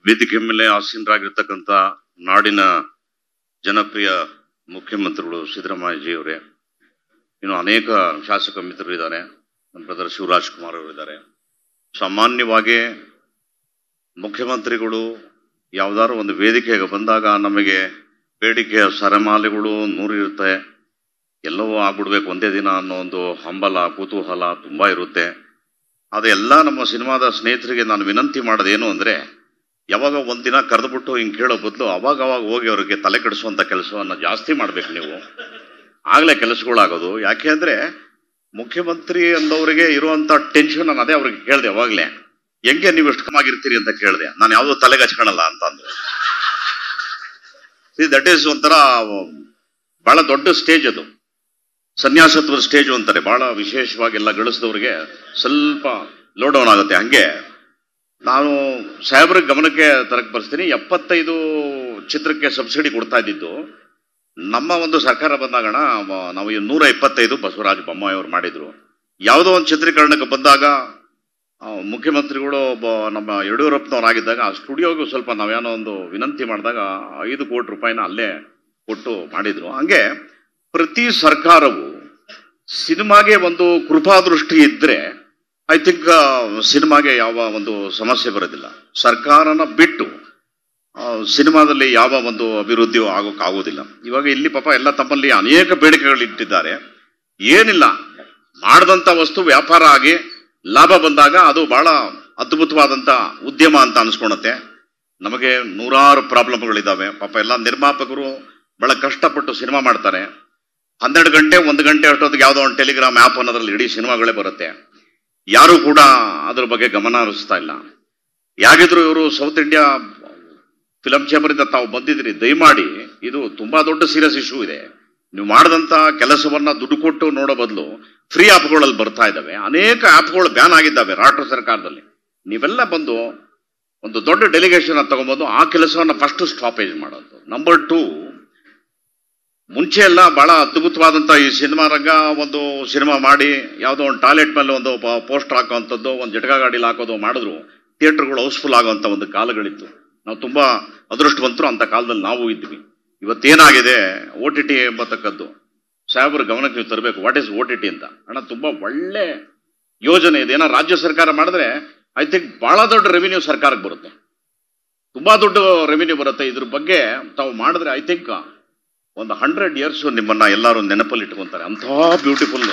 ವೇದಿಕೆ ಮೇಲೆ ಆಸೀನರಾಗಿರ್ತಕ್ಕಂಥ ನಾಡಿನ ಜನಪ್ರಿಯ ಮುಖ್ಯಮಂತ್ರಿಗಳು ಸಿದ್ದರಾಮಯ್ಯಜಿ ಅವರೇ, ಇನ್ನು ಅನೇಕ ಶಾಸಕ ಮಿತ್ರರು ಇದ್ದಾರೆ, ನಮ್ಮ ಬ್ರದರ್ ಶಿವರಾಜ್ ಕುಮಾರ್ ಅವರು ಇದ್ದಾರೆ. ಸಾಮಾನ್ಯವಾಗಿ ಮುಖ್ಯಮಂತ್ರಿಗಳು ಯಾವ್ದಾದ್ರು ಒಂದು ವೇದಿಕೆಗೆ ಬಂದಾಗ ನಮಗೆ ಬೇಡಿಕೆಯ ಸರಮಾಲೆಗಳು 100 ಇರುತ್ತೆ. ಎಲ್ಲವೂ ಆಗ್ಬಿಡ್ಬೇಕು ಒಂದೇ ದಿನ ಅನ್ನೋ ಒಂದು ಹಂಬಲ ಕುತೂಹಲ ತುಂಬಾ ಇರುತ್ತೆ. ಅದೆಲ್ಲ ನಮ್ಮ ಸಿನಿಮಾದ ಸ್ನೇಹಿತರಿಗೆ ನಾನು ವಿನಂತಿ ಮಾಡೋದೇನು ಅಂದ್ರೆ, ಯಾವಾಗ ಒಂದಿನ ಕರೆದ್ಬಿಟ್ಟು ಹಿಂಗೆ ಕೇಳೋ ಬದಲು ಅವಾಗ ಹೋಗಿ ಅವರಿಗೆ ತಲೆ ಕೆಡಿಸುವಂತ ಕೆಲಸವನ್ನ ಜಾಸ್ತಿ ಮಾಡ್ಬೇಕು ನೀವು, ಆಗ್ಲೇ ಕೆಲಸಗಳಾಗೋದು. ಯಾಕೆ ಅಂದ್ರೆ ಮುಖ್ಯಮಂತ್ರಿ ಅಂದವರಿಗೆ ಇರುವಂತ ಟೆನ್ಷನ್ ನಾನು ಅದೇ ಅವ್ರಿಗೆ ಕೇಳಿದೆ. ಅವಾಗ್ಲೇ ಹೆಂಗೆ ನೀವು ಎಷ್ಟು ಕಮ್ಮಾಗಿರ್ತೀರಿ ಅಂತ ಕೇಳಿದೆ. ನಾನು ಯಾವ್ದು ತಲೆಗೆ ಹಚ್ಕೊಳಲ್ಲ ಅಂತ ಅಂದ್ರು. ದಟ್ ಈಸ್ ಒಂಥರ ಬಹಳ ದೊಡ್ಡ ಸ್ಟೇಜ್ ಅದು, ಸನ್ಯಾಸತ್ವದ ಸ್ಟೇಜ್ ಅಂತಾರೆ. ಬಹಳ ವಿಶೇಷವಾಗಿ ಎಲ್ಲ ಗಳಿಸಿದವ್ರಿಗೆ ಸ್ವಲ್ಪ ಲೋ ಡೌನ್ ಆಗುತ್ತೆ. ಹಂಗೆ ನಾನು ಸಾಹೇಬ್ರ ಗಮನಕ್ಕೆ ತರಕ್ ಬರ್ತೀನಿ. 75 ಚಿತ್ರಕ್ಕೆ ಸಬ್ಸಿಡಿ ಕೊಡ್ತಾ ಇದ್ದಿದ್ದು ನಮ್ಮ ಒಂದು ಸರ್ಕಾರ ಬಂದಾಗಣ ನಾವು 125 ಬಸವರಾಜ ಬೊಮ್ಮಾಯಿ ಅವರು ಮಾಡಿದ್ರು. ಯಾವುದೋ ಒಂದು ಚಿತ್ರೀಕರಣಕ್ಕೆ ಬಂದಾಗ ಮುಖ್ಯಮಂತ್ರಿಗಳು ನಮ್ಮ ಯಡಿಯೂರಪ್ಪನವರಾಗಿದ್ದಾಗ ಆ ಸ್ಟುಡಿಯೋಗೂ ಸ್ವಲ್ಪ ನಾವೇನೋ ಒಂದು ವಿನಂತಿ ಮಾಡಿದಾಗ 5 ಕೋಟಿ ರೂಪಾಯಿನ ಅಲ್ಲೇ ಕೊಟ್ಟು ಮಾಡಿದ್ರು. ಹಂಗೆ ಪ್ರತಿ ಸರ್ಕಾರವು ಸಿನಿಮಾಗೆ ಒಂದು ಕೃಪಾದೃಷ್ಟಿ ಇದ್ರೆ ಐ ಥಿಂಕ್ ಸಿನಿಮಾಗೆ ಯಾವ ಒಂದು ಸಮಸ್ಯೆ ಬರೋದಿಲ್ಲ. ಸರ್ಕಾರನ ಬಿಟ್ಟು ಸಿನಿಮಾದಲ್ಲಿ ಯಾವ ಒಂದು ಅಭಿವೃದ್ಧಿಯೂ ಆಗೋಕ್ಕಾಗೋದಿಲ್ಲ. ಇವಾಗ ಇಲ್ಲಿ ಪಾಪ ಎಲ್ಲ ತಮ್ಮಲ್ಲಿ ಅನೇಕ ಬೇಡಿಕೆಗಳು ಇಟ್ಟಿದ್ದಾರೆ. ಏನಿಲ್ಲ, ಮಾಡಿದಂಥ ವಸ್ತು ವ್ಯಾಪಾರ ಆಗಿ ಲಾಭ ಬಂದಾಗ ಅದು ಬಹಳ ಅದ್ಭುತವಾದಂಥ ಉದ್ಯಮ ಅಂತ ಅನ್ಸ್ಕೊಳತ್ತೆ. ನಮಗೆ 100 ಪ್ರಾಬ್ಲಮ್ಗಳಿದ್ದಾವೆ. ಪಾಪ ಎಲ್ಲ ನಿರ್ಮಾಪಕರು ಬಹಳ ಕಷ್ಟಪಟ್ಟು ಸಿನಿಮಾ ಮಾಡ್ತಾರೆ. 12 ಗಂಟೆ 1 ಗಂಟೆ ಅಷ್ಟೊತ್ತಿಗೆ ಯಾವುದೋ ಒಂದು ಟೆಲಿಗ್ರಾಮ್ ಆ್ಯಪ್ ಅನ್ನೋದ್ರಲ್ಲಿ ಇಡೀ ಸಿನಿಮಾಗಳೇ ಬರುತ್ತೆ. ಯಾರು ಕೂಡ ಅದ್ರ ಬಗ್ಗೆ ಗಮನ ಹರಿಸ್ತಾ ಇಲ್ಲ. ಯಾಗಿದ್ರು ಇವರು ಸೌತ್ ಇಂಡಿಯಾ ಫಿಲಂ ಚೇಂಬರ್ ಇಂದ ತಾವು ಬಂದಿದ್ರಿ, ದಯಮಾಡಿ ಇದು ತುಂಬಾ ದೊಡ್ಡ ಸೀರಿಯಸ್ ಇಶ್ಯೂ ಇದೆ. ನೀವು ಮಾಡಿದಂತ ಕೆಲಸವನ್ನ ದುಡ್ಡು ಕೊಟ್ಟು ನೋಡೋ ಬದಲು ಫ್ರೀ ಆ್ಯಪ್ಗಳಲ್ಲಿ ಬರ್ತಾ ಇದ್ದಾವೆ. ಅನೇಕ ಆ್ಯಪ್ಗಳು ಬ್ಯಾನ್ ಆಗಿದ್ದಾವೆ ರಾಷ್ಟ್ರ ಸರ್ಕಾರದಲ್ಲಿ. ನೀವೆಲ್ಲ ಬಂದು ಒಂದು ದೊಡ್ಡ ಡೆಲಿಗೇಷನ್ ತಗೊಂಡ್ಬಂದು ಆ ಕೆಲಸವನ್ನ ಫಸ್ಟ್ ಸ್ಟಾಪೇಜ್ ಮಾಡೋದು. ನಂಬರ್ 2, ಮುಂಚೆ ಎಲ್ಲ ಬಹಳ ಅದ್ಭುತವಾದಂಥ ಈ ಸಿನಿಮಾ ರಂಗ ಒಂದು ಸಿನಿಮಾ ಮಾಡಿ ಯಾವುದೋ ಒಂದು ಟಾಯ್ಲೆಟ್ ಮೇಲೆ ಒಂದು ಪೋಸ್ಟರ್ ಹಾಕೋವಂಥದ್ದು, ಒಂದು ಜಟಕಾ ಗಾಡಿಲಿ ಹಾಕೋದು ಮಾಡಿದ್ರು ಥಿಯೇಟರ್ಗಳು ಹೌಸ್ಫುಲ್ ಆಗುವಂಥ ಒಂದು ಕಾಲಗಳಿತ್ತು. ನಾವು ತುಂಬಾ ಅದೃಷ್ಟವಂತರು, ಅಂತ ಕಾಲದಲ್ಲಿ ನಾವು ಇದ್ವಿ. ಇವತ್ತೇನಾಗಿದೆ OTT ಎಂಬತಕ್ಕದ್ದು ಸಾಹೇಬ್ರ ಗಮನಕ್ಕೆ ನೀವು ತರಬೇಕು. ವಾಟ್ ಈಸ್ OTT ಅಂತ ಅಣ್ಣ, ತುಂಬಾ ಒಳ್ಳೆ ಯೋಜನೆ ಇದೆ. ಏನೋ ರಾಜ್ಯ ಸರ್ಕಾರ ಮಾಡಿದ್ರೆ ಐ ಥಿಂಕ್ ಬಹಳ ದೊಡ್ಡ ರೆವಿನ್ಯೂ ಸರ್ಕಾರಕ್ಕೆ ಬರುತ್ತೆ, ತುಂಬಾ ದೊಡ್ಡ ರೆವಿನ್ಯೂ ಬರುತ್ತೆ. ಇದ್ರ ಬಗ್ಗೆ ತಾವು ಮಾಡಿದ್ರೆ ಐ ಥಿಂಕ್ ಒಂದು 100 years ನಿಮ್ಮನ್ನ ಎಲ್ಲರೂ ನೆನಪಲ್ಲಿ ಇಟ್ಕೊಂತಾರೆ. ಅಂತಹ ಬ್ಯೂಟಿಫುಲ್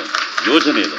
ಯೋಜನೆ ಇದು.